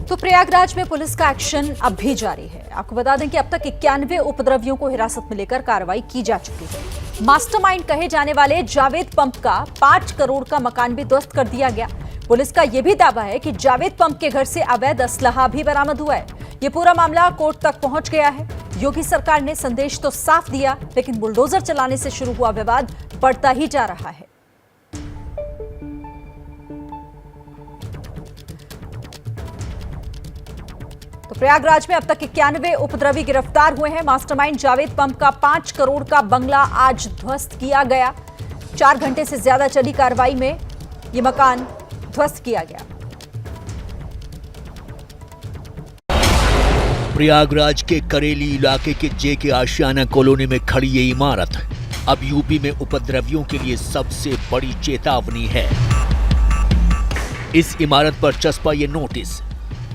तो प्रयागराज में पुलिस का एक्शन अब भी जारी है। आपको बता दें कि अब तक 91 उपद्रवियों को हिरासत में लेकर कार्रवाई की जा चुकी है। मास्टरमाइंड कहे जाने वाले जावेद पंप का 5 करोड़ का मकान भी ध्वस्त कर दिया गया। पुलिस का यह भी दावा है कि जावेद पंप के घर से अवैध असलहा भी बरामद हुआ है। ये पूरा मामला कोर्ट तक पहुंच गया है। योगी सरकार ने संदेश तो साफ दिया, लेकिन बुलडोजर चलाने से शुरू हुआ विवाद बढ़ता ही जा रहा है। तो प्रयागराज में अब तक 91 उपद्रवी गिरफ्तार हुए हैं। मास्टरमाइंड जावेद पंप का 5 करोड़ का बंगला आज ध्वस्त किया गया। 4 घंटे से ज्यादा चली कार्रवाई में यह मकान ध्वस्त किया गया। प्रयागराज के करेली इलाके के जेके आशियाना कॉलोनी में खड़ी ये इमारत अब यूपी में उपद्रवियों के लिए सबसे बड़ी चेतावनी है। इस इमारत पर चस्पा ये नोटिस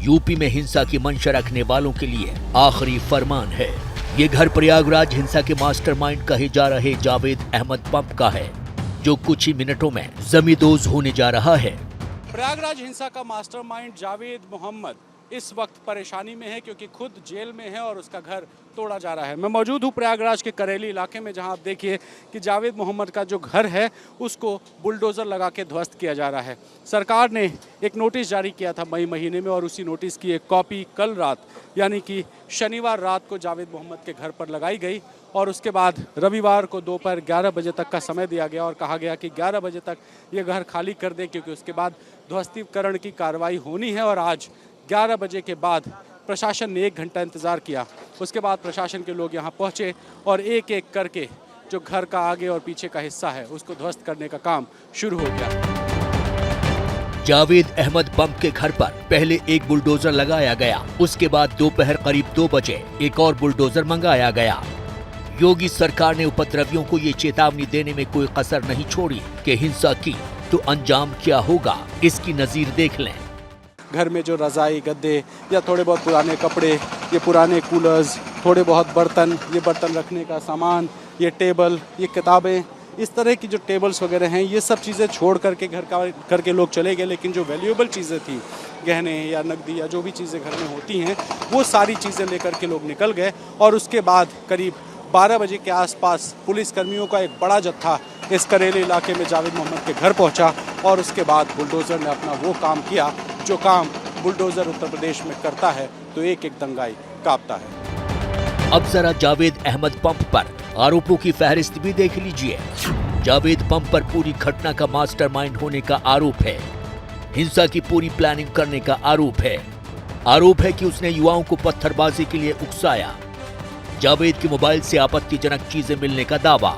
यूपी में हिंसा की मंशा रखने वालों के लिए आखिरी फरमान है। ये घर प्रयागराज हिंसा के मास्टरमाइंड कहे जा रहे जावेद अहमद पंप का है, जो कुछ ही मिनटों में जमींदोज होने जा रहा है। प्रयागराज हिंसा का मास्टरमाइंड जावेद मोहम्मद इस वक्त परेशानी में है, क्योंकि खुद जेल में है और उसका घर तोड़ा जा रहा है। मैं मौजूद हूँ प्रयागराज के करेली इलाके में, जहाँ आप देखिए कि जावेद मोहम्मद का जो घर है उसको बुलडोज़र लगा के ध्वस्त किया जा रहा है। सरकार ने एक नोटिस जारी किया था मई महीने में, और उसी नोटिस की एक कॉपी कल रात यानी कि शनिवार रात को जावेद मोहम्मद के घर पर लगाई गई, और उसके बाद रविवार को दोपहर 11 बजे तक का समय दिया गया और कहा गया कि 11 बजे तक ये घर खाली कर दें, क्योंकि उसके बाद ध्वस्तीकरण की कार्रवाई होनी है। और आज 11 बजे के बाद प्रशासन ने 1 घंटा इंतज़ार किया। उसके बाद प्रशासन के लोग यहाँ पहुँचे और एक एक करके जो घर का आगे और पीछे का हिस्सा है उसको ध्वस्त करने का काम शुरू हो गया। जावेद अहमद पंप के घर पर पहले एक बुलडोजर लगाया गया, उसके बाद दोपहर करीब 2 बजे एक और बुलडोजर मंगाया गया। योगी सरकार ने उपद्रवियों को ये चेतावनी देने में कोई कसर नहीं छोड़ी कि हिंसा की तो अंजाम क्या होगा, इसकी नजीर देख लें। घर में जो रज़ाई, गद्दे या थोड़े बहुत पुराने कपड़े, ये पुराने कूलर्स, थोड़े बहुत बर्तन, ये बर्तन रखने का सामान, ये टेबल, ये किताबें, इस तरह की जो टेबल्स वगैरह हैं, ये सब चीज़ें छोड़ करके घर के लोग चले गए। लेकिन जो वैल्यूएबल चीज़ें थी, गहने या नकदी या जो भी चीज़ें घर में होती हैं, वो सारी चीज़ें लेकर के लोग निकल गए। और उसके बाद करीब 12 बजे के आसपास पुलिसकर्मियों का एक बड़ा जत्था इस करेली इलाके में जावेद मोहम्मद के घर पहुंचा, और उसके बाद बुलडोज़र ने अपना वो काम किया जो काम बुलडोज़र उत्तर प्रदेश में करता है, तो एक एक दंगाई कांपता है। अब जरा जावेद अहमद पंप पर आरोपों की फहरिस्त भी देख लीजिए। जावेद पंप पर पूरी घटना का मास्टरमाइंड होने का आरोप है। हिंसा की पूरी प्लानिंग करने का आरोप है। आरोप है कि उसने युवाओं को पत्थरबाजी के लिए उकसाया। जावेद के मोबाइल से आपत्तिजनक चीजें मिलने का दावा।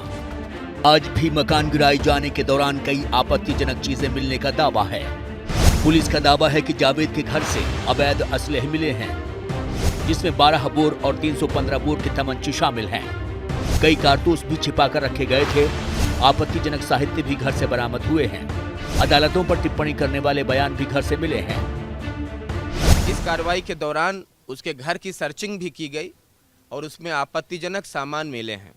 आज भी मकान गिराए जाने के दौरान कई आपत्तिजनक चीजें मिलने का दावा है। पुलिस का दावा है कि जावेद के घर से अवैध असलहे मिले हैं, जिसमें 12 बोर और 315 बोर के तमंचे शामिल हैं। कई कारतूस भी छिपाकर रखे गए थे। आपत्तिजनक साहित्य भी घर से बरामद हुए हैं। अदालतों पर टिप्पणी करने वाले बयान भी घर से मिले हैं। इस कार्रवाई के दौरान उसके घर की सर्चिंग भी की गई और उसमें आपत्तिजनक सामान मिले हैं।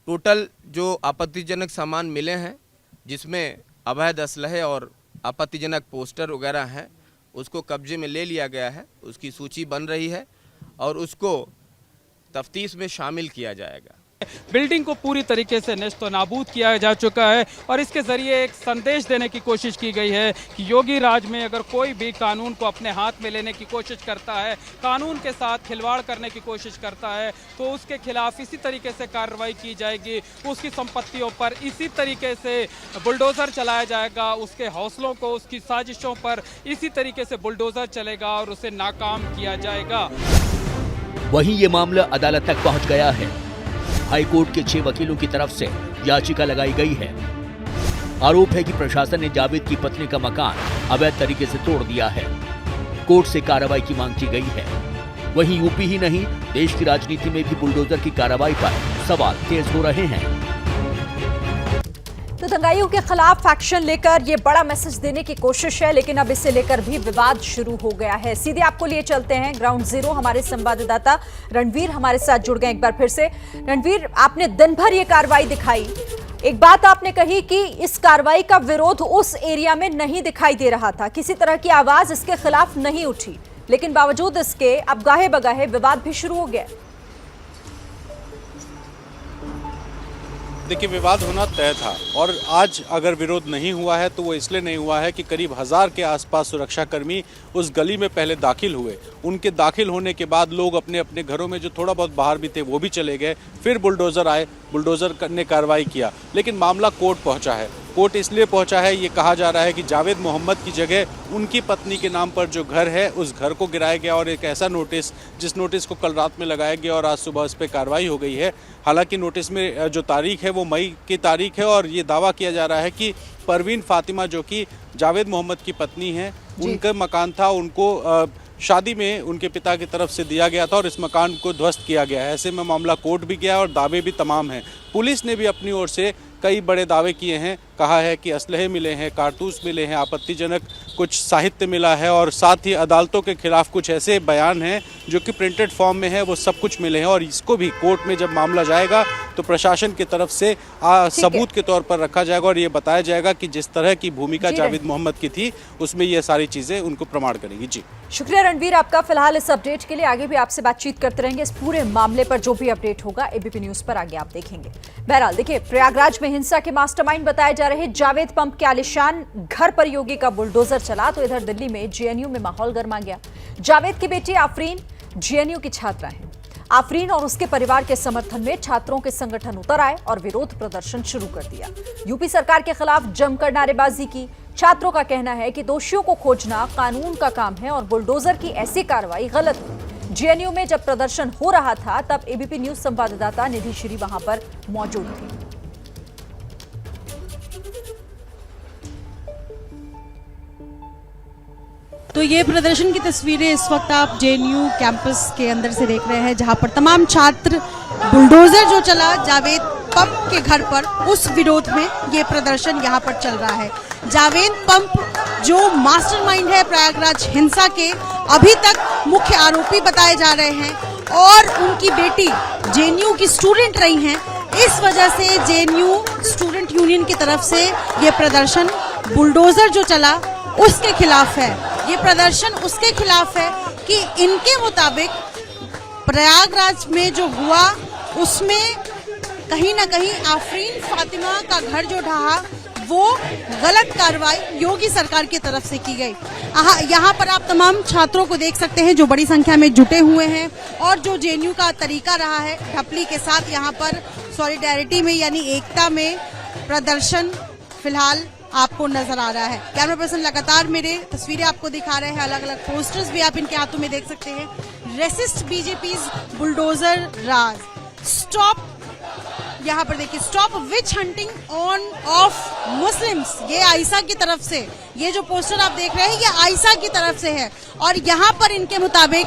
टोटल जो आपत्तिजनक सामान मिले हैं, जिसमें अवैध असलहे और आपत्तिजनक पोस्टर वगैरह हैं, उसको कब्जे में ले लिया गया है। उसकी सूची बन रही है और उसको तफ्तीश में शामिल किया जाएगा। बिल्डिंग को पूरी तरीके से नेस्तो नाबूद किया जा चुका है और इसके जरिए एक संदेश देने की कोशिश की गई है कि योगी राज में अगर कोई भी कानून को अपने हाथ में लेने की कोशिश करता है, कानून के साथ खिलवाड़ करने की कोशिश करता है, तो उसके खिलाफ इसी तरीके से कार्रवाई की जाएगी। उसकी संपत्तियों पर इसी तरीके से बुलडोज़र चलाया जाएगा। उसके हौसलों को, उसकी साजिशों पर इसी तरीके से बुलडोज़र चलेगा और उसे नाकाम किया जाएगा। वहीं ये मामला अदालत तक पहुंच गया है। हाईकोर्ट के 6 वकीलों की तरफ से याचिका लगाई गई है। आरोप है कि प्रशासन ने जावेद की पत्नी का मकान अवैध तरीके से तोड़ दिया है। कोर्ट से कार्रवाई की मांग की गई है। वहीं यूपी ही नहीं, देश की राजनीति में भी बुलडोजर की कार्रवाई पर सवाल तेज हो रहे हैं। तो दंगाइयों के खिलाफ एक्शन लेकर ये बड़ा मैसेज देने की कोशिश है, लेकिन अब इसे लेकर भी विवाद शुरू हो गया है। सीधे आपको लिए चलते हैं ग्राउंड जीरो। हमारे संवाददाता रणवीर हमारे साथ जुड़ गए एक बार फिर से। रणवीर, आपने दिन भर ये कार्रवाई दिखाई, एक बात आपने कही कि इस कार्रवाई का विरोध उस एरिया में नहीं दिखाई दे रहा था, किसी तरह की आवाज इसके खिलाफ नहीं उठी, लेकिन बावजूद इसके अब गाहे बगाहे विवाद भी शुरू हो गया। देखिए, विवाद होना तय था और आज अगर विरोध नहीं हुआ है तो वो इसलिए नहीं हुआ है कि करीब 1000 के आसपास सुरक्षाकर्मी उस गली में पहले दाखिल हुए। उनके दाखिल होने के बाद लोग अपने अपने घरों में जो थोड़ा बहुत बाहर भी थे वो भी चले गए। फिर बुलडोज़र आए, बुलडोज़र ने कार्रवाई किया, लेकिन मामला कोर्ट पहुंचा है। कोर्ट इसलिए पहुंचा है, ये कहा जा रहा है कि जावेद मोहम्मद की जगह उनकी पत्नी के नाम पर जो घर है उस घर को गिराया गया और एक ऐसा नोटिस, जिस नोटिस को कल रात में लगाया गया और आज सुबह इस पर कार्रवाई हो गई है। हालांकि नोटिस में जो तारीख है वो मई की तारीख है और ये दावा किया जा रहा है कि परवीन फातिमा, जो कि जावेद मोहम्मद की पत्नी है, उनका मकान था, उनको शादी में उनके पिता की तरफ से दिया गया था और इस मकान को ध्वस्त किया गया है। ऐसे में मामला कोर्ट भी गया और दावे भी तमाम हैं। पुलिस ने भी अपनी ओर से कई बड़े दावे किए हैं, कहा है कि असलहे मिले हैं, कारतूस मिले हैं, आपत्तिजनक कुछ साहित्य मिला है और साथ ही अदालतों के खिलाफ कुछ ऐसे बयान हैं जो कि प्रिंटेड फॉर्म में है, वो सब कुछ मिले हैं। और इसको भी कोर्ट में जब मामला जाएगा तो प्रशासन की तरफ से सबूत के तौर पर रखा जाएगा और ये बताया जाएगा कि जिस तरह की भूमिका जावेद मोहम्मद की थी उसमें ये सारी चीज़ें उनको प्रमाण करेंगी। जी शुक्रिया रणवीर आपका फिलहाल इस अपडेट के लिए। आगे भी आपसे बातचीत करते रहेंगे इस पूरे मामले पर, जो भी अपडेट होगा एबीपी न्यूज पर आगे आप देखेंगे। बहरहाल देखिए, प्रयागराज में हिंसा के मास्टरमाइंड बताए जा रहे जावेद पंप के आलिशान घर पर योगी का बुलडोजर चला तो इधर दिल्ली में जेएनयू में माहौल गर्मा गया। जावेद की बेटी आफरीन जेएनयू की छात्रा है। आफरीन और उसके परिवार के समर्थन में छात्रों के संगठन उतर आए और विरोध प्रदर्शन शुरू कर दिया। यूपी सरकार के खिलाफ जमकर नारेबाजी की। छात्रों का कहना है कि दोषियों को खोजना कानून का काम है और बुलडोजर की ऐसी कार्रवाई गलत है। जेएनयू में जब प्रदर्शन हो रहा था तब एबीपी न्यूज संवाददाता निधि श्री वहां पर मौजूद थी। तो ये प्रदर्शन की तस्वीरें इस वक्त आप जेएनयू कैंपस के अंदर से देख रहे हैं, जहां पर तमाम छात्र बुलडोजर जो चला जावेद पंप के घर पर, उस विरोध में ये प्रदर्शन यहां पर चल रहा है। जावेद पंप जो मास्टरमाइंड है प्रयागराज हिंसा के, अभी तक मुख्य आरोपी बताए जा रहे हैं और उनकी बेटी जेएनयू की स्टूडेंट रही हैं। इस वजह से जेएनयू स्टूडेंट यूनियन की तरफ से ये प्रदर्शन बुलडोजर जो चला उसके खिलाफ है। ये प्रदर्शन उसके खिलाफ है कि इनके मुताबिक प्रयागराज में जो हुआ उसमें कहीं ना कहीं आफरीन फातिमा का घर जो ढहा वो गलत कार्रवाई योगी सरकार की तरफ से की गई। यहाँ पर आप तमाम छात्रों को देख सकते हैं जो बड़ी संख्या में जुटे हुए हैं और जो जेएनयू का तरीका रहा है ढपली के साथ यहाँ पर सॉलिडेरिटी में यानी एकता में प्रदर्शन फिलहाल आपको नजर आ रहा है। कैमरा पर्सन लगातार मेरे तस्वीरें आपको दिखा रहे हैं, अलग अलग पोस्टर्स भी आप इनके हाथों में देख सकते हैं। रेसिस्ट बीजेपीज बुलडोजर राज, स्टॉप, यहाँ पर देखिए, stop which hunting on off Muslims, ये आयशा की तरफ से, ये जो पोस्टर आप देख रहे हैं ये आयशा की तरफ से है। और यहाँ पर इनके मुताबिक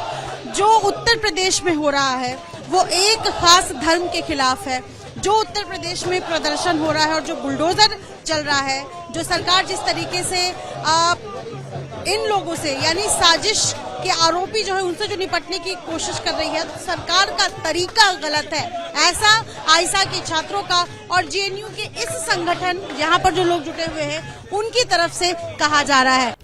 जो उत्तर प्रदेश में हो रहा है वो एक खास धर्म के खिलाफ है। जो उत्तर प्रदेश में प्रदर्शन हो रहा है और जो बुलडोजर चल रहा है, जो सरकार जिस तरीके से इन लोगों से यानी साजिश के आरोपी जो है उनसे जो निपटने की कोशिश कर रही है, तो सरकार का तरीका गलत है, ऐसा आयशा के छात्रों का और जेएनयू के इस संगठन यहाँ पर जो लोग जुटे हुए हैं उनकी तरफ से कहा जा रहा है।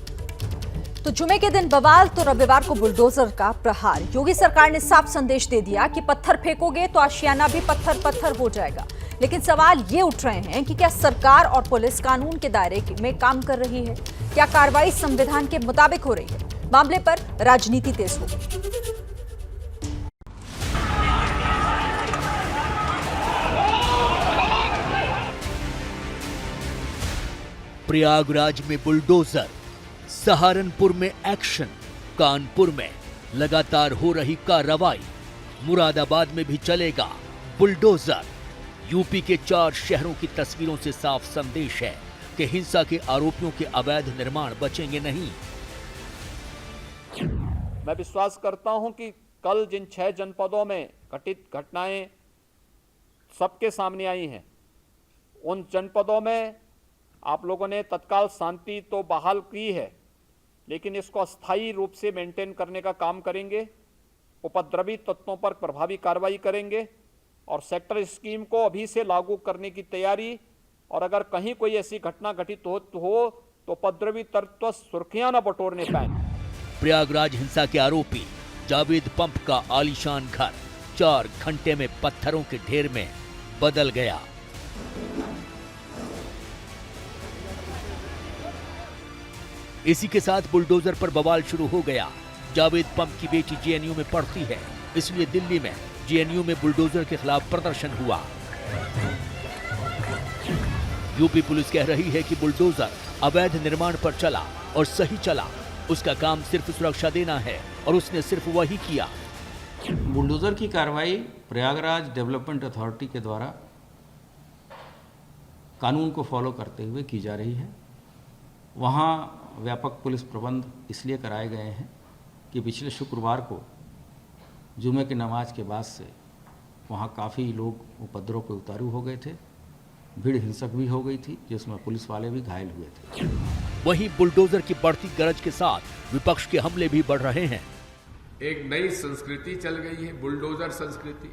तो जुमे के दिन बवाल तो रविवार को बुलडोजर का प्रहार। योगी सरकार ने साफ संदेश दे दिया कि पत्थर फेंकोगे तो आशियाना भी पत्थर पत्थर हो जाएगा। लेकिन सवाल ये उठ रहे हैं कि क्या सरकार और पुलिस कानून के दायरे में काम कर रही है? क्या कार्रवाई संविधान के मुताबिक हो रही है? मामले पर राजनीति तेज हो गई। प्रयागराज में बुलडोजर, सहारनपुर में एक्शन, कानपुर में लगातार हो रही कार्रवाई, मुरादाबाद में भी चलेगा बुलडोजर। यूपी के 4 शहरों की तस्वीरों से साफ संदेश है कि हिंसा के आरोपियों के अवैध निर्माण बचेंगे नहीं। मैं विश्वास करता हूं कि कल जिन 6 जनपदों में घटित घटनाएं सबके सामने आई हैं, उन जनपदों में आप लोगों ने तत्काल शांति तो बहाल की है, लेकिन इसको अस्थायी रूप से मेंटेन करने का काम करेंगे। उपद्रवी तत्वों पर प्रभावी कार्रवाई करेंगे और सेक्टर स्कीम को अभी से लागू करने की तैयारी और अगर कहीं कोई ऐसी घटना घटित हो तो उपद्रवी तत्व सुर्खियां न बटोरने पाए। प्रयागराज हिंसा के आरोपी जावेद पंप का आलीशान घर 4 घंटे में पत्थरों के ढेर में बदल गया। इसी के साथ बुलडोजर पर बवाल शुरू हो गया। जावेद पंप की बेटी जेएनयू में पढ़ती है, इसलिए दिल्ली में जेएनयू में बुलडोजर के खिलाफ प्रदर्शन हुआ। यूपी पुलिस कह रही है कि बुलडोजर अवैध निर्माण पर चला और सही चला। उसका काम सिर्फ सुरक्षा देना है और उसने सिर्फ वही किया। बुलडोजर की कार्रवाई प्रयागराज डेवलपमेंट अथॉरिटी के द्वारा कानून को फॉलो करते हुए की जा रही है। वहाँ व्यापक पुलिस प्रबंध इसलिए कराए गए हैं कि पिछले शुक्रवार को जुमे की नमाज के बाद से वहाँ काफ़ी लोग उपद्रव पे उतारू हो गए थे, भीड़ हिंसक भी हो गई थी, जिसमें पुलिस वाले भी घायल हुए थे। वहीं बुलडोजर की बढ़ती गरज के साथ विपक्ष के हमले भी बढ़ रहे हैं। एक नई संस्कृति चल गई है, बुलडोजर संस्कृति,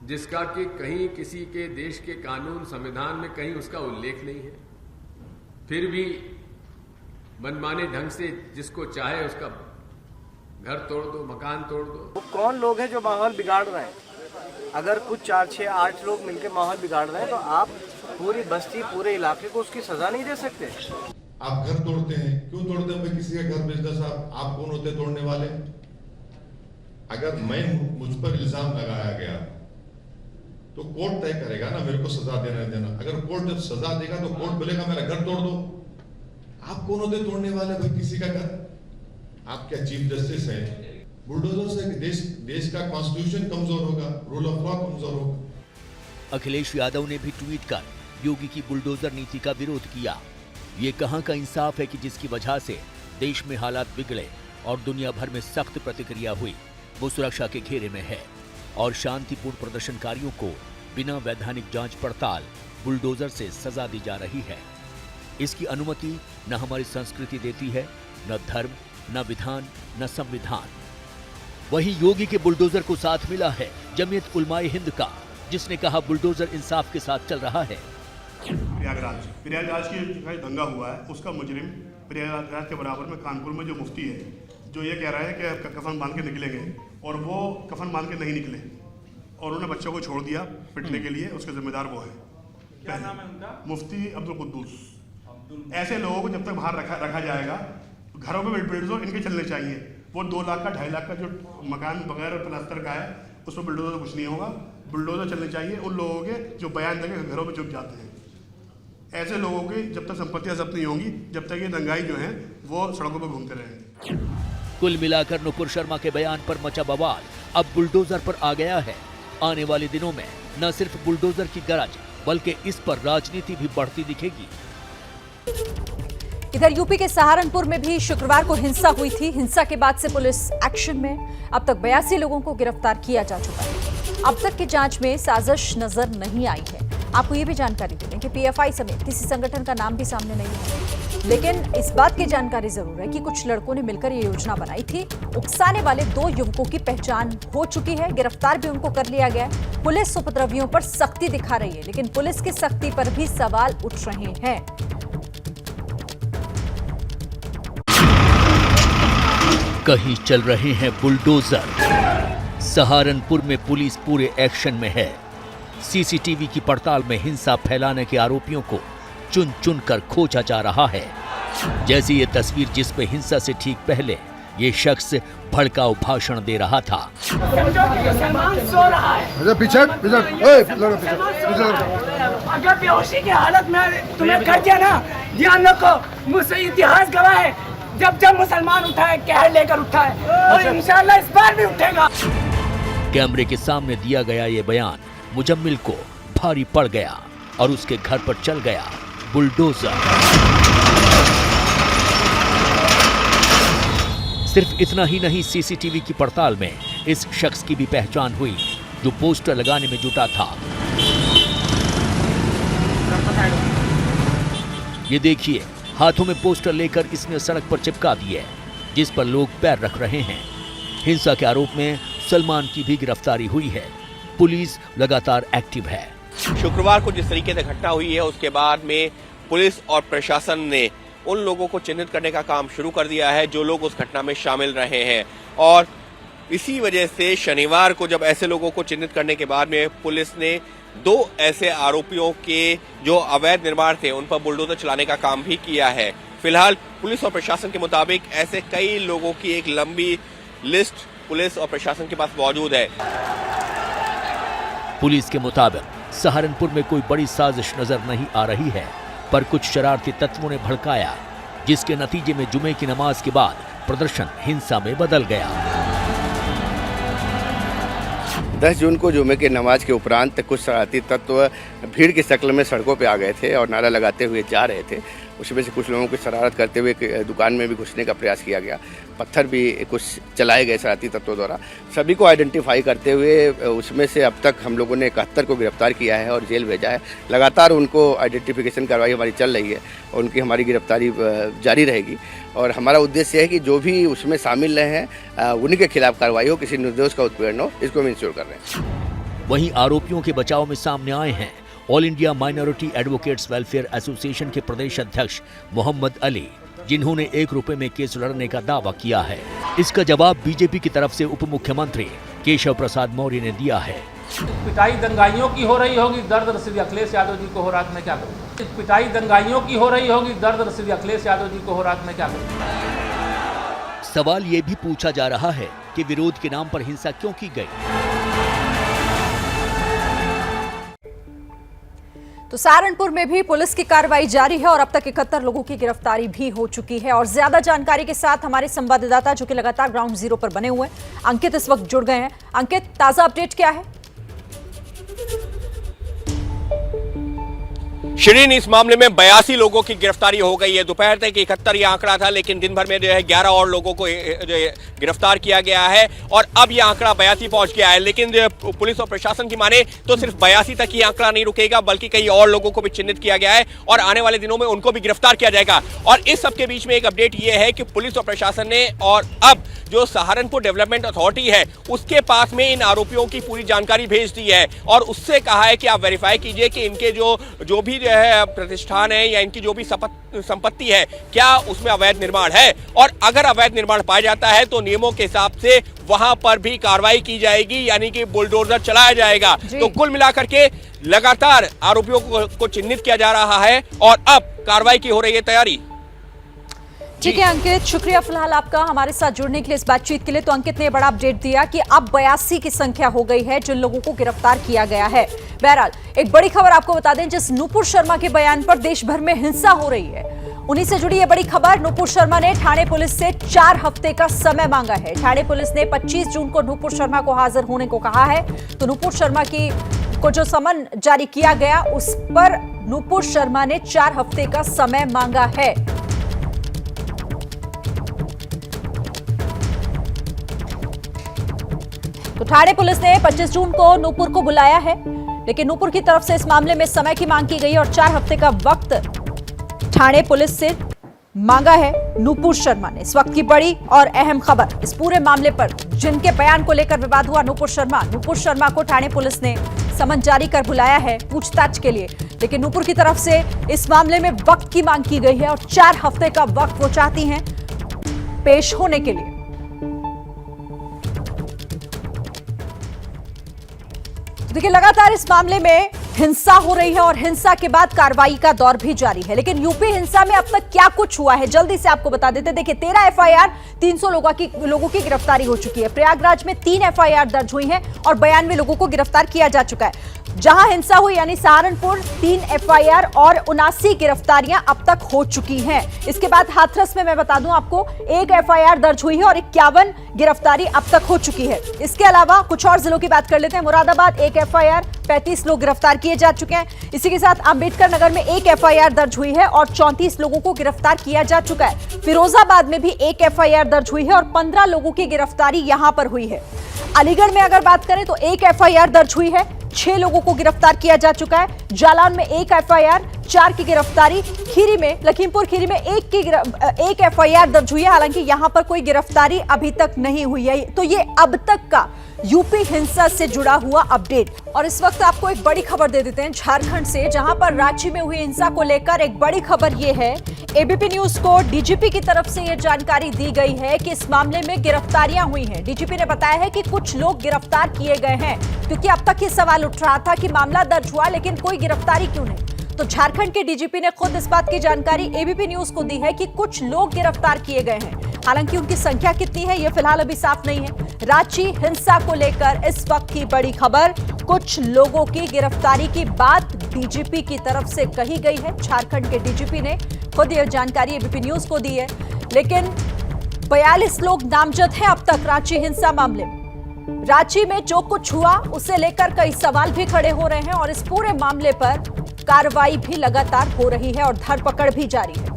जिसका कि कहीं किसी के देश के कानून संविधान में कहीं उसका उल्लेख नहीं है। फिर भी मनमाने ढंग से जिसको चाहे उसका घर तोड़ दो, मकान तोड़ दो। वो कौन लोग हैं जो माहौल बिगाड़ रहे हैं? अगर कुछ 4, 6, 8 लोग मिलकर माहौल बिगाड़ रहे हैं तो आप पूरी बस्ती, पूरे इलाके को उसकी सजा नहीं दे सकते। आप घर तोड़ते हैं, क्यों तोड़ते हैं? किसी का घर बेचता साहब, आप कौन होते तोड़ने वाले? अगर मुझ पर इल्जाम लगाया गया तो कोर्ट तय करेगा ना मेरे को सजा देना। अगर कोर्ट जब सजा देगा तो कोर्ट बोलेगा मेरा घर तोड़ दो। आप कौन होते तोड़ने वाले भाई किसी का घर? आप क्या चीफ जस्टिस हैं? बुलडोजर से देश का कॉन्स्टिट्यूशन कमजोर होगा, रूल ऑफ लॉ कमजोर होगा। अखिलेश यादव ने भी ट्वीट कर योगी की बुलडोजर नीति का विरोध किया। ये कहां का इंसाफ है कि जिसकी वजह से देश में हालात बिगड़े और दुनिया भर में सख्त प्रतिक्रिया हुई, वो सुरक्षा के घेरे में है और शांतिपूर्ण प्रदर्शनकारियों को बिना वैधानिक जांच पड़ताल बुलडोजर से सजा दी जा रही है। इसकी अनुमति न हमारी संस्कृति देती है, न धर्म, न विधान, न संविधान। वहीं योगी के बुलडोजर को साथ मिला है जमीयत उलमाए हिंद का, जिसने कहा बुलडोजर इंसाफ के साथ चल रहा है। प्रयागराज की दंगा हुआ है, उसका मुजरिम प्रयागराज के बराबर में कानपुर में जो मुफ्ती है, जो ये कह रहा है कि कफन बांध के निकलेंगे और वो कफन बांध के नहीं निकले और उन्होंने बच्चों को छोड़ दिया पिटने के लिए। उसके जिम्मेदार वो है, क्या नाम है उनका? मुफ्ती अब्दुल कुद्दूस। ऐसे लोगों को जब तक बाहर रखा जाएगा, घरों में बुलडोजर इनके चलने चाहिए। वो 2 लाख का 2.5 लाख का जो मकान बगैर प्लास्टर का है, उसमें बुलडोजर कुछ नहीं होगा। बुलडोजर चलने चाहिए उन लोगों के जो बयान देके घरों में चुप जाते हैं। ऐसे लोगों की जब तक संपत्तियां जब्त नहीं होंगी, जब तक ये दंगाई जो है वो सड़कों पर घूमते रहेंगे। कुल मिलाकर नुपुर शर्मा के बयान पर मचा बवाल अब बुलडोजर पर आ गया है। आने वाले दिनों में न सिर्फ बुलडोजर की गरज बल्कि इस पर राजनीति भी बढ़ती दिखेगी। इधर यूपी के सहारनपुर में भी शुक्रवार को हिंसा हुई थी। हिंसा के बाद से पुलिस एक्शन में। अब तक 82 लोगों को गिरफ्तार किया जा चुका है। अब तक की जांच में साजिश नजर नहीं आई है। आपको ये भी जानकारी दे दें कि पीएफआई समेत किसी संगठन का नाम भी सामने नहीं है, लेकिन इस बात की जानकारी जरूर है कि कुछ लड़कों ने मिलकर ये योजना बनाई थी। उकसाने वाले 2 युवकों की पहचान हो चुकी है, गिरफ्तार भी उनको कर लिया गया है। पुलिस उपद्रवियों पर सख्ती दिखा रही है, लेकिन पुलिस की सख्ती पर भी सवाल उठ रहे हैं। कहीं चल रहे हैं बुलडोजर। सहारनपुर में पुलिस पूरे एक्शन में है। सीसीटीवी की पड़ताल में हिंसा फैलाने के आरोपियों को चुन चुन कर खोजा जा रहा है। जैसी ये तस्वीर जिसपे हिंसा से ठीक पहले ये शख्स भड़काऊ भाषण दे रहा था। अगर बेहोशी की हालत में तुम्हें कर दिया ना, ध्यान रखो, मुझसे इतिहास गवाह है, जब जब मुसलमान उठा है कहर लेकर उठा है और इंशाल्लाह इस बार भी उठेगा। कैमरे के सामने दिया गया ये बयान मुजम्मिल को भारी पड़ गया और उसके घर पर चल गया बुलडोजर। सिर्फ इतना ही नहीं, सीसीटीवी की पड़ताल में इस शख्स की भी पहचान हुई जो पोस्टर लगाने में जुटा था। ये देखिए, हाथों में पोस्टर लेकर इसने सड़क पर चिपका दिए जिस पर लोग पैर रख रहे हैं। हिंसा के आरोप में सलमान की भी गिरफ्तारी हुई है। पुलिस लगातार एक्टिव है। शुक्रवार को जिस तरीके से घटना हुई है उसके बाद में पुलिस और प्रशासन ने उन लोगों को चिन्हित करने का काम शुरू कर दिया है जो लोग उस घटना में शामिल रहे हैं। और इसी वजह से शनिवार को जब ऐसे लोगों को चिन्हित करने के बाद में पुलिस ने 2 ऐसे आरोपियों के जो अवैध निर्माण थे उन पर बुलडोजर चलाने का काम भी किया है। फिलहाल पुलिस और प्रशासन के मुताबिक ऐसे कई लोगों की एक लंबी लिस्ट पुलिस और प्रशासन के पास मौजूद है। पुलिस के मुताबिक सहारनपुर में कोई बड़ी साजिश नजर नहीं आ रही है, पर कुछ शरारती तत्वों ने भड़काया, जिसके नतीजे में जुमे की नमाज के बाद प्रदर्शन हिंसा में बदल गया। 10 जून को जुमे की नमाज के उपरांत कुछ शरारती तत्व भीड़ की शक्ल में सड़कों पर आ गए थे और नारा लगाते हुए जा रहे थे। उसमें से कुछ लोगों की शरारत करते हुए दुकान में भी घुसने का प्रयास किया गया, पत्थर भी कुछ चलाए गए शरारती तत्वों द्वारा। सभी को आइडेंटिफाई करते हुए उसमें से अब तक हम लोगों ने 71 को गिरफ्तार किया है और जेल भेजा है। लगातार उनको आइडेंटिफिकेशन कार्रवाई हमारी चल रही है और उनकी हमारी गिरफ्तारी जारी रहेगी। और हमारा उद्देश्य है कि जो भी उसमें शामिल रहे हैं उन्हीं के खिलाफ कार्रवाई हो, किसी निर्दोष का उत्पीड़न हो, इसको हम इंश्योर कर रहे हैं। वहीं आरोपियों के बचाव में सामने आए हैं all India minority advocates welfare association के प्रदेश अध्यक्ष मोहम्मद अली, जिन्होंने 1 रुपए में केस लड़ने का दावा किया है। इसका जवाब बीजेपी की तरफ से उप मुख्यमंत्री केशव प्रसाद मौर्य ने दिया है। पिटाई दंगाइयों की हो रही होगी, दर्द रसीद अखिलेश यादव जी को हो रहा है, मैं क्या करूं? पिटाई दंगाइयों की हो रही होगी, दर्द रसीद अखिलेश यादव जी को हो रहा है, मैं क्या करूं? सवाल ये भी पूछा जा रहा है कि विरोध के नाम पर हिंसा क्यों की गई। तो सहारनपुर में भी पुलिस की कार्रवाई जारी है और अब तक 71 लोगों की गिरफ्तारी भी हो चुकी है। और ज्यादा जानकारी के साथ हमारे संवाददाता जो कि लगातार ग्राउंड जीरो पर बने हुए हैं, अंकित इस वक्त जुड़ गए हैं। अंकित, ताजा अपडेट क्या है? शिरीन, इस मामले में 82 लोगों की गिरफ्तारी हो गई है। दोपहर तक 71 ये आंकड़ा था, लेकिन दिन भर में जो है 11 और लोगों को गिरफ्तार किया गया है और अब ये आंकड़ा 82 पहुंच गया है। लेकिन पुलिस और प्रशासन की माने तो सिर्फ 82 तक ये आंकड़ा नहीं रुकेगा, बल्कि कई और लोगों को भी चिन्हित किया गया है और आने वाले दिनों में उनको भी गिरफ्तार किया जाएगा। और इस सबके बीच में एक अपडेट ये है कि पुलिस और प्रशासन ने और अब जो सहारनपुर डेवलपमेंट अथॉरिटी है उसके पास में इन आरोपियों की पूरी जानकारी भेज दी है और उससे कहा है कि आप वेरीफाई कीजिए कि इनके जो भी है प्रतिष्ठान है या इनकी जो भी संपत्ति है क्या उसमें अवैध निर्माण है, और अगर अवैध निर्माण पाया जाता है तो नियमों के हिसाब से वहां पर भी कार्रवाई की जाएगी, यानी कि बुलडोजर चलाया जाएगा। तो कुल मिलाकर के लगातार आरोपियों को चिन्हित किया जा रहा है और अब कार्रवाई की हो रही है तैयारी। ठीक है अंकित, शुक्रिया फिलहाल आपका हमारे साथ जुड़ने के लिए, इस बातचीत के लिए। तो अंकित ने बड़ा अपडेट दिया कि अब 82 की संख्या हो गई है जिन लोगों को गिरफ्तार किया गया है। बहरहाल एक बड़ी खबर आपको बता दें, जिस नूपुर शर्मा के बयान पर देश भर में हिंसा हो रही है उन्हीं से जुड़ी है बड़ी खबर। नूपुर शर्मा ने ठाणे पुलिस से 4 हफ्ते का समय मांगा है। ठाणे पुलिस ने 25 जून को नूपुर शर्मा को हाजिर होने को कहा है। तो नूपुर शर्मा को जो समन जारी किया गया उस पर नूपुर शर्मा ने 4 हफ्ते का समय मांगा है। तो ठाणे पुलिस ने 25 जून को नूपुर को बुलाया है, लेकिन नूपुर की तरफ से इस मामले में समय की मांग की गई और 4 हफ्ते का वक्त ठाणे पुलिस से मांगा है नूपुर शर्मा ने। इस वक्त की बड़ी और अहम खबर, इस पूरे मामले पर जिनके बयान को लेकर विवाद हुआ, नूपुर शर्मा को ठाणे पुलिस ने समन जारी कर बुलाया है पूछताछ के लिए, लेकिन नूपुर की तरफ से इस मामले में वक्त की मांग की गई है और 4 हफ्ते का वक्त वो चाहती हैं पेश होने के लिए। देखिए लगातार इस मामले में हिंसा हो रही है और हिंसा के बाद कार्रवाई का दौर भी जारी है, लेकिन यूपी हिंसा में अब तक क्या कुछ हुआ है जल्दी से आपको बता देते। देखिए 13 एफआईआर, 300 लोगों की गिरफ्तारी हो चुकी है। प्रयागराज में 3 एफआईआर दर्ज हुई हैं और 92 लोगों को गिरफ्तार किया जा चुका है। जहां हिंसा हुई यानी सहारनपुर 3 एफआईआर और 79 गिरफ्तारियां अब तक हो चुकी हैं। इसके बाद हाथरस में मैं बता दूं आपको 1 एफआईआर दर्ज हुई है और 51 गिरफ्तारी अब तक हो चुकी है। इसके अलावा कुछ और जिलों की बात कर लेते हैं। मुरादाबाद 1 एफआईआर, 35 लोग गिरफ्तार किए जा चुके हैं। इसी के साथ अंबेडकर नगर में 1 एफआईआर दर्ज हुई है और 34 लोगों को गिरफ्तार किया जा चुका है। फिरोजाबाद में भी 1 एफआईआर दर्ज हुई है और 15 लोगों की गिरफ्तारी यहां पर हुई है। अलीगढ़ में अगर बात करें तो 1 एफआईआर दर्ज हुई है, 6 लोगों को गिरफ्तार किया जा चुका है। जालौन में 1 एफआईआर, 4 की गिरफ्तारी। खीरी में, लखीमपुर खीरी में 1 एफआईआर दर्ज हुई है। हालांकि यहां पर कोई गिरफ्तारी अभी तक नहीं हुई है। तो ये अब तक का यूपी हिंसा से जुड़ा हुआ अपडेट। और इस वक्त आपको एक बड़ी खबर दे देते हैं झारखंड से, जहां पर रांची में हुई हिंसा को लेकर एक बड़ी खबर ये है। एबीपी न्यूज को डीजीपी की तरफ से यह जानकारी दी गई है कि इस मामले में गिरफ्तारियां हुई हैं। डीजीपी ने बताया है कि कुछ लोग गिरफ्तार किए गए हैं, क्योंकि अब तक ये सवाल उठ रहा था कि मामला दर्ज हुआ लेकिन कोई गिरफ्तारी क्यों नहीं। तो झारखंड के डीजीपी ने खुद इस बात की जानकारी एबीपी न्यूज को दी है कि कुछ लोग गिरफ्तार किए गए हैं। हालांकि उनकी संख्या कितनी है यह फिलहाल अभी साफ नहीं है। रांची हिंसा को लेकर इस वक्त की बड़ी खबर, कुछ लोगों की गिरफ्तारी की बात डीजीपी की तरफ से कही गई है। झारखंड के डीजीपी ने खुद यह जानकारी एबीपी न्यूज को दी है। लेकिन 42 लोग नामजद हैं अब तक रांची हिंसा मामले में। रांची में जो कुछ हुआ उसे लेकर कई सवाल भी खड़े हो रहे हैं और इस पूरे मामले पर कार्रवाई भी लगातार हो रही है और धरपकड़ भी जारी है।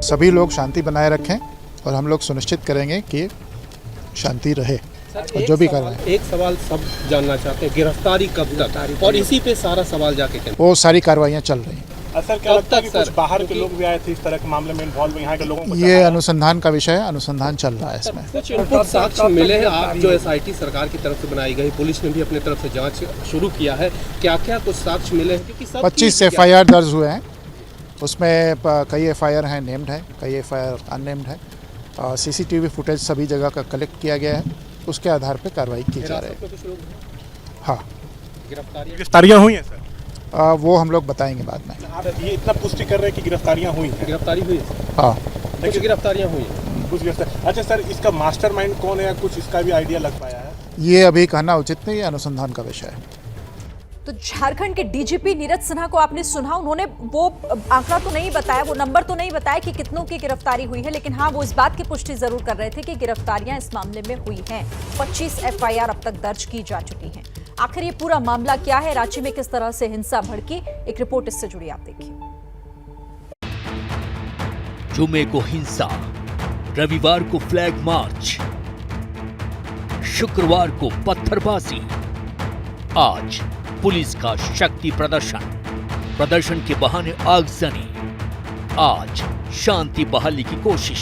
सभी लोग शांति बनाए रखें और हम लोग सुनिश्चित करेंगे कि शांति रहे। और जो भी कर रहे हैं, एक सवाल सब जानना चाहते हैं, गिरफ्तारी कब तक, और इसी पे सारा सवाल जाके वो सारी कार्रवाइयां चल रही हैं। सर क्या लगता है कि कुछ बाहर के लोग भी आए थे इस तरह के मामले में इन्वॉल्व, यहाँ के लोगों को? ये अनुसंधान का विषय है, अनुसंधान चल रहा है इसमें। कुछ इनपुट साक्ष्य मिले हैं। आप जो एसआईटी सरकार की तरफ से बनाई गई, पुलिस ने भी अपनी तरफ से जांच शुरू किया है, क्या क्या कुछ साक्ष्य मिले हैं? क्योंकि 25 एफआईआर दर्ज हुए हैं, उसमें कई एफआईआर हैं नेम्ड है, कई एफआईआर अननेम्ड है। सीसीटीवी फुटेज सभी जगह का कलेक्ट किया गया है, उसके आधार पर कार्रवाई की जा रही है। हाँ, गिरफ्तारियां हुई हैं सर? वो हम लोग बताएंगे बाद में। आप ये इतना पुष्टि कर रहे हैं कि गिरफ्तारियां हुई हैं? गिरफ्तारी हुई है। हाँ, कुछ गिरफ्तारियां हुई हैं। कुछ गिरफ्तार। अच्छा सर, इसका मास्टरमाइंड कौन है या कुछ इसका भी आइडिया लग पाया है? ये अभी कहना उचित नहीं, ये अनुसंधान का विषय है। तो झारखंड के डीजीपी नीरज सिन्हा को आपने सुना, उन्होंने वो आंकड़ा तो नहीं बताया, वो नंबर तो नहीं बताया कि कितनों की गिरफ्तारी हुई है, लेकिन हाँ वो इस बात की पुष्टि जरूर कर रहे थे कि गिरफ्तारियां इस मामले में हुई हैं। 25 एफआईआर अब तक दर्ज की जा चुकी हैं। आखिर ये पूरा मामला क्या है, रांची में किस तरह से हिंसा भड़की, एक रिपोर्ट इससे जुड़ी आप देखिए। जुमे को हिंसा, रविवार को फ्लैग मार्च, शुक्रवार को पत्थरबाजी, आज पुलिस का शक्ति प्रदर्शन के बहाने आगजनी, आज शांति बहाली की कोशिश।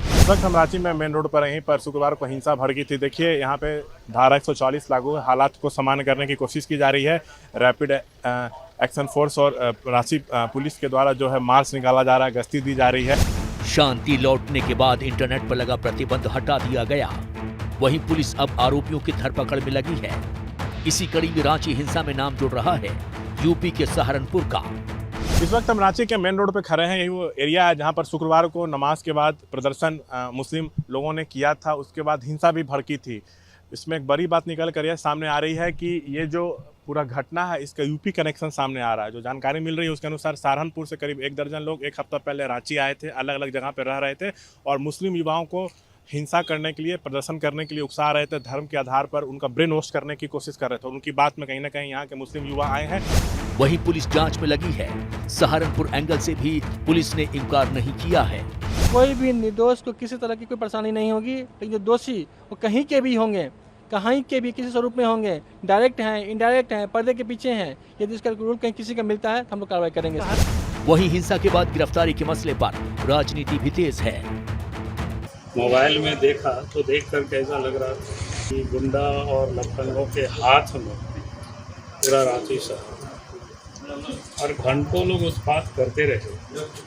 इस वक्त हम रांची में मेन रोड पर यहीं पर शुक्रवार को हिंसा भड़की थी। देखिए यहाँ पे धारा 140 लागू है, हालात को सामान्य करने की कोशिश की जा रही है। रैपिड एक्शन फोर्स और रांची पुलिस के द्वारा जो है मार्च निकाला जा रहा है, गश्ती दी जा रही है। शांति लौटने के बाद इंटरनेट पर लगा प्रतिबंध हटा दिया गया। वहीं पुलिस अब आरोपियों की धरपकड़ में लगी है। इसी कड़ी में रांची हिंसा में नाम जुड़ रहा है यूपी के सहारनपुर का। इस वक्त हम रांची के मेन रोड पे खड़े हैं। यही वो एरिया है जहां पर शुक्रवार को नमाज के बाद प्रदर्शन मुस्लिम लोगों ने किया था, उसके बाद हिंसा भी भड़की थी। इसमें एक बड़ी बात निकल कर यह सामने आ रही है कि ये जो पूरा घटना है इसका यूपी कनेक्शन सामने आ रहा है। जो जानकारी मिल रही है उसके अनुसार सहारनपुर से करीब 1 दर्जन लोग एक हफ्ता पहले रांची आए थे, अलग अलग जगह पर रह रहे थे और मुस्लिम युवाओं को हिंसा करने के लिए, प्रदर्शन करने के लिए उकसा रहे थे। धर्म के आधार पर उनका ब्रेन वॉश करने की कोशिश कर रहे थे। उनकी बात में कहीं ना कहीं यहाँ के मुस्लिम युवा आए हैं। वहीं पुलिस जांच में लगी है। सहारनपुर एंगल से भी पुलिस ने इनकार नहीं किया है। कोई भी निर्दोष को किसी तरह की कोई परेशानी नहीं होगी, लेकिन जो दोषी वो कहीं के भी होंगे, कहीं के भी किसी स्वरूप में होंगे, डायरेक्ट हैं, इनडायरेक्ट हैं, पर्दे के पीछे हैं, यदि इसका रूल कहीं किसी का मिलता है तो हम लोग कार्रवाई करेंगे। वहीं हिंसा के बाद गिरफ्तारी के मसले पर राजनीति भी तेज है। मोबाइल में देखा तो देखकर कैसा लग रहा था कि गुंडा और लफंगों के हाथ में पूरा रांची शहर और घंटों लोग उस बात करते रहे।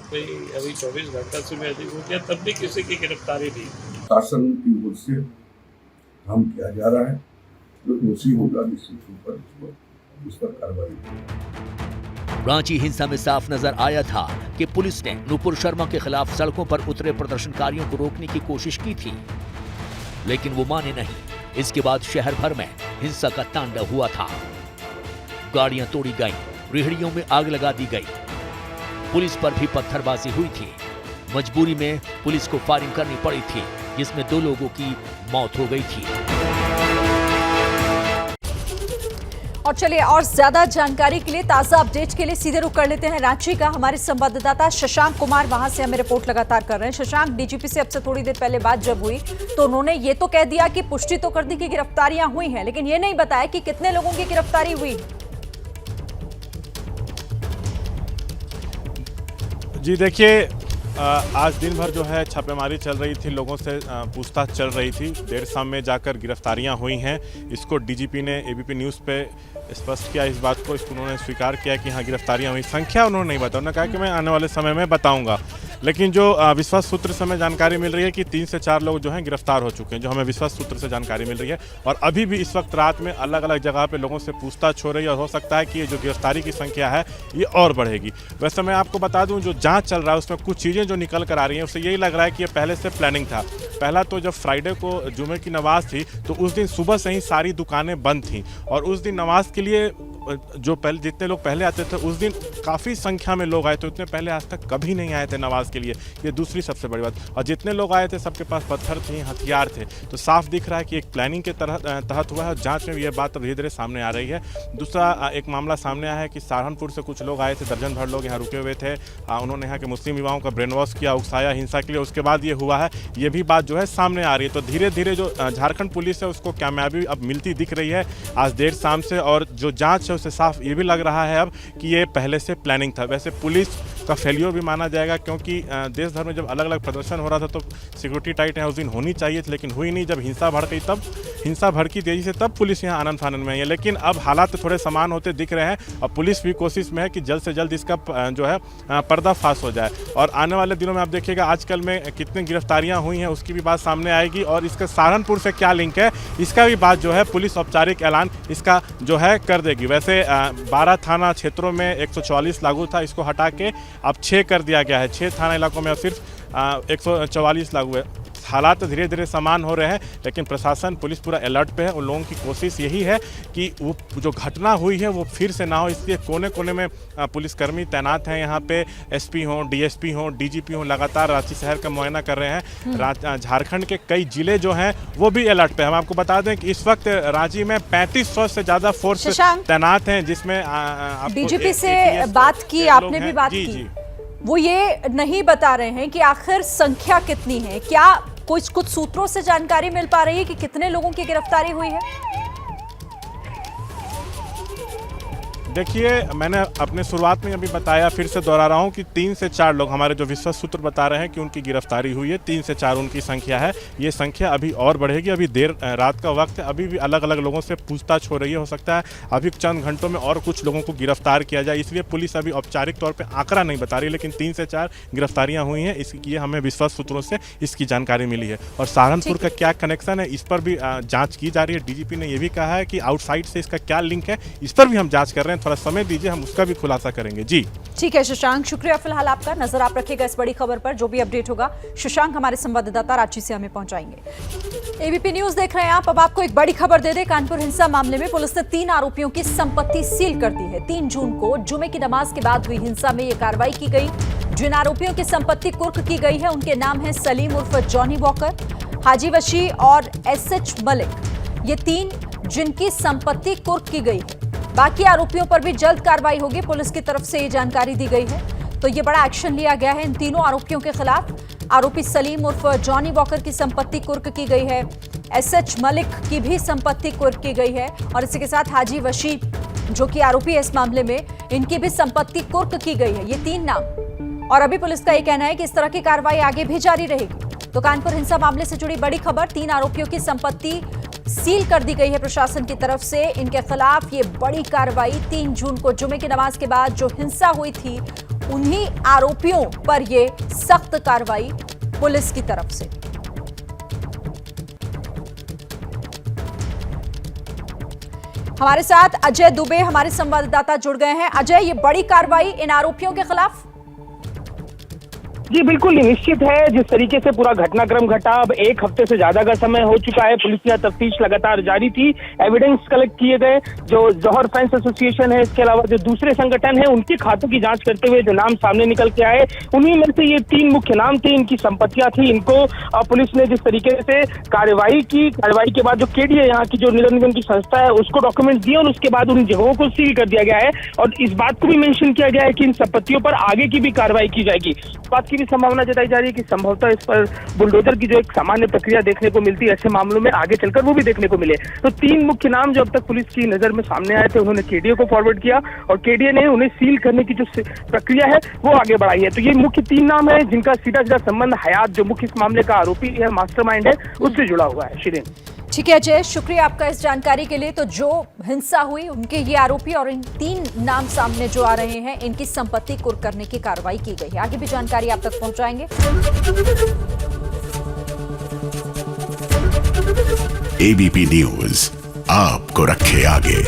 भाई अभी 24 घंटा से भी अधिक हो गया, तब भी किसी की गिरफ्तारी नहीं। शासन की ओर से काम किया जा रहा है, जो दोषी होगा निश्चित रूप पर उस पर कार्रवाई। रांची हिंसा में साफ नजर आया था कि पुलिस ने नुपुर शर्मा के खिलाफ सड़कों पर उतरे प्रदर्शनकारियों को रोकने की कोशिश की थी, लेकिन वो माने नहीं। इसके बाद शहर भर में हिंसा का तांडव हुआ था। गाड़ियां तोड़ी गईं, रेहड़ियों में आग लगा दी गई, पुलिस पर भी पत्थरबाजी हुई थी। मजबूरी में पुलिस को फायरिंग करनी पड़ी थी, जिसमें 2 लोगों की मौत हो गई थी। और चलिए और ज्यादा जानकारी के लिए, ताजा अपडेट के लिए सीधे रुख कर लेते हैं रांची का। हमारे संवाददाता शशांक कुमार वहां से हमें रिपोर्ट लगातार कर रहे हैं। शशांक, डीजीपी से अब से थोड़ी देर पहले बात जब हुई तो उन्होंने ये तो कह दिया कि पुष्टि तो कर दी कि गिरफ्तारियां हुई हैं, लेकिन ये नहीं बताया कि कितने लोगों की गिरफ्तारी हुई। जी देखिए, आज दिन भर जो है छापेमारी चल रही थी, लोगों से पूछताछ चल रही थी। देर शाम में जाकर गिरफ्तारियां हुई हैं। इसको डीजीपी ने एबीपी न्यूज़ पे स्पष्ट किया, इस बात को इसको उन्होंने स्वीकार किया कि हाँ गिरफ्तारियां हुई। संख्या उन्होंने नहीं बताया, उन्होंने कहा कि मैं आने वाले समय में बताऊंगा। लेकिन जो विश्वास सूत्र से हमें जानकारी मिल रही है कि 3 से 4 लोग जो हैं गिरफ्तार हो चुके हैं, जो हमें विश्वास सूत्र से जानकारी मिल रही है। और अभी भी इस वक्त रात में अलग अलग जगह पे लोगों से पूछताछ हो रही है और हो सकता है कि ये जो गिरफ्तारी की संख्या है ये और बढ़ेगी। वैसे मैं आपको बता दूं, जो जांच चल रहा है उसमें कुछ चीज़ें जो निकल कर आ रही हैं उससे यही लग रहा है कि ये पहले से प्लानिंग था। पहला तो जब फ्राइडे को जुमे की नमाज थी तो उस दिन सुबह से ही सारी दुकानें बंद थीं और उस दिन नमाज के लिए जो पहले जितने लोग पहले आते थे उस दिन काफ़ी संख्या में लोग आए थे। उतने पहले आज तक कभी नहीं आए थे नमाज के लिए, ये दूसरी सबसे बड़ी बात। और जितने लोग आए थे सबके पास पत्थर थे, हथियार थे, तो साफ दिख रहा है कि एक प्लानिंग के तहत हुआ है। जांच में ये बात धीरे धीरे सामने आ रही है। दूसरा एक मामला सामने आया है कि सहारनपुर से कुछ लोग आए थे, दर्जन भर लोग यहाँ रुके हुए थे। उन्होंने यहाँ के मुस्लिम युवाओं का ब्रेन वॉश किया, उकसाया हिंसा के लिए, उसके बाद ये हुआ है। ये भी बात जो है सामने आ रही है। तो धीरे धीरे जो झारखंड पुलिस है उसको कामयाबी अब मिलती दिख रही है आज देर शाम से। और जो जाँच है उससे साफ ये भी लग रहा है अब कि ये पहले से प्लानिंग था। वैसे पुलिस का फेलियर भी माना जाएगा, क्योंकि देश भर में जब अलग अलग प्रदर्शन हो रहा था तो सिक्योरिटी टाइट है उस दिन होनी चाहिए थी, लेकिन हुई नहीं। जब हिंसा भड़की तेजी से तब पुलिस यहाँ आनंद फानंद में है। लेकिन अब हालात थोड़े समान होते दिख रहे हैं और पुलिस भी कोशिश में है कि जल्द से जल्द इसका जो है पर्दाफाश हो जाए। और आने वाले दिनों में आप देखिएगा आजकल में कितनी गिरफ्तारियाँ हुई हैं उसकी भी बात सामने आएगी और इसका सहारनपुर से क्या लिंक है इसका भी बात जो है पुलिस औपचारिक ऐलान इसका जो है कर देगी। वैसे 12 थाना क्षेत्रों में 144 लागू था, इसको हटा के अब 6 कर दिया गया है। 6 थाना इलाकों में अब सिर्फ 144 लागू है। हालात धीरे धीरे समान हो रहे हैं, लेकिन प्रशासन पुलिस पूरा अलर्ट पे है। उन लोगों की कोशिश यही है कि वो जो घटना हुई है वो फिर से ना हो, इसलिए कोने कोने में पुलिसकर्मी तैनात हैं। यहाँ पे एसपी हों, डीएसपी हों, डीजीपी हों, लगातार रांची शहर का मुआयना कर रहे हैं। झारखंड के कई जिले जो हैं वो भी अलर्ट पे। हम आपको बता दें कि इस वक्त रांची में 3500 से ज़्यादा फोर्स तैनात हैं, जिसमें डीजीपी से बात की, आपने भी बात की। वो ये नहीं बता रहे हैं कि आखिर संख्या कितनी है। क्या कुछ सूत्रों से जानकारी मिल पा रही है कि कितने लोगों की गिरफ्तारी हुई है? देखिए, मैंने अपने शुरुआत में अभी बताया, फिर से दोहरा रहा हूँ कि 3 से 4 लोग हमारे जो विश्वस्त सूत्र बता रहे हैं कि उनकी गिरफ्तारी हुई है। 3 से 4 उनकी संख्या है। ये संख्या अभी और बढ़ेगी। अभी देर रात का वक्त है, अभी भी अलग अलग लोगों से पूछताछ हो रही है। हो सकता है अभी चंद घंटों में और कुछ लोगों को गिरफ्तार किया जाए, इसलिए पुलिस अभी औपचारिक तौर पर आंकड़ा नहीं बता रही, लेकिन 3 से 4 गिरफ्तारियाँ हुई हैं। इसकी हमें विश्वास सूत्रों से इसकी जानकारी मिली है। और सहारनपुर का क्या कनेक्शन है इस पर भी जाँच की जा रही है। डीजीपी ने यह भी कहा है कि आउटसाइड से इसका क्या लिंक है, इस पर भी हम जाँच कर रहे हैं। थोड़ा समय दीजिए, उसका भी खुलासा करेंगे। जी ठीक है शशांक, शुक्रिया फिलहाल आपका। नजर आप रखिएगा इस बड़ी खबर पर, जो भी अपडेट होगा शशांक हमारे संवाददाता रांची से हमें पहुंचाएंगे। एबीपी न्यूज देख रहे हैं आप। अब आपको एक बड़ी खबर दे दे। कानपुर हिंसा मामले में पुलिस ने 3 आरोपियों की संपत्ति सील कर दी है। 3 जून को जुमे की नमाज के बाद हुई हिंसा में यह कार्रवाई की गई। जिन आरोपियों की संपत्ति कुर्क की गई है उनके नाम है सलीम उर्फ जॉनी वॉकर, हाजी वशी और एसएच मलिक। ये 3 जिनकी संपत्ति कुर्क की गई है। बाकी आरोपियों पर भी जल्द कार्रवाई होगी, पुलिस की तरफ से ये जानकारी दी गई है। तो ये बड़ा एक्शन लिया गया है इन तीनों आरोपियों के खिलाफ। आरोपी सलीम उर्फ जॉनी वॉकर की संपत्ति कुर्क की गई है, एसएच मलिक की भी संपत्ति कुर्क की गई है और इसी के साथ हाजी वशी जो कि आरोपी है इस मामले में, इनकी भी संपत्ति कुर्क की गई है। ये 3 नाम। और अभी पुलिस का ये कहना है कि इस तरह की कार्रवाई आगे भी जारी रहेगी। तो कानपुर हिंसा मामले से जुड़ी बड़ी खबर, 3 आरोपियों की संपत्ति सील कर दी गई है प्रशासन की तरफ से। इनके खिलाफ ये बड़ी कार्रवाई 3 जून को जुमे की नमाज के बाद जो हिंसा हुई थी उन्हीं आरोपियों पर ये सख्त कार्रवाई पुलिस की तरफ से। हमारे साथ अजय दुबे हमारे संवाददाता जुड़ गए हैं। अजय, ये बड़ी कार्रवाई इन आरोपियों के खिलाफ। जी बिल्कुल निश्चित है। जिस तरीके से पूरा घटनाक्रम घटा, अब एक हफ्ते से ज्यादा का समय हो चुका है। पुलिस की तफ्तीश लगातार जारी थी, एविडेंस कलेक्ट किए गए। जो जौहर फैंस एसोसिएशन है, इसके अलावा जो दूसरे संगठन है, उनके खातों की जांच करते हुए जो नाम सामने निकल के आए, उन्हीं में से ये 3 मुख्य नाम थे, इनकी संपत्तियां थी। इनको पुलिस ने जिस तरीके से कार्रवाई के बाद जो केडीए यहाँ की जो निगम निगम की संस्था है, उसको डॉक्यूमेंट दिए और उसके बाद उन जगहों को सील कर दिया गया है। और इस बात को भी मेंशन किया गया है कि इन संपत्तियों पर आगे की भी कार्रवाई की जाएगी। बात की भी संभावना जताई जा रही है कि संभवतः इस पर बुलडोजर की जो एक सामान्य प्रक्रिया देखने को मिलती है, ऐसे मामलों में आगे चलकर वो भी देखने को मिले। तो 3 मुख्य नाम जो अब तक पुलिस की नजर में सामने आए थे, उन्होंने केडीए को फॉरवर्ड किया और केडीए ने उन्हें सील करने की जो प्रक्रिया है वो आगे बढ़ाई है। तो ये मुख्य 3 नाम है जिनका सीधा सीधा संबंध हयात, जो मुख्य इस मामले का आरोपी है, मास्टरमाइंड है, उससे जुड़ा हुआ है। शिरीन, ठीक है अजय, शुक्रिया आपका इस जानकारी के लिए। तो जो हिंसा हुई, उनके ये आरोपी और इन 3 नाम सामने जो आ रहे हैं, इनकी संपत्ति कुर्क करने की कार्रवाई की गई है। आगे भी जानकारी आप तक पहुंचाएंगे। एबीपी न्यूज आपको रखे आगे।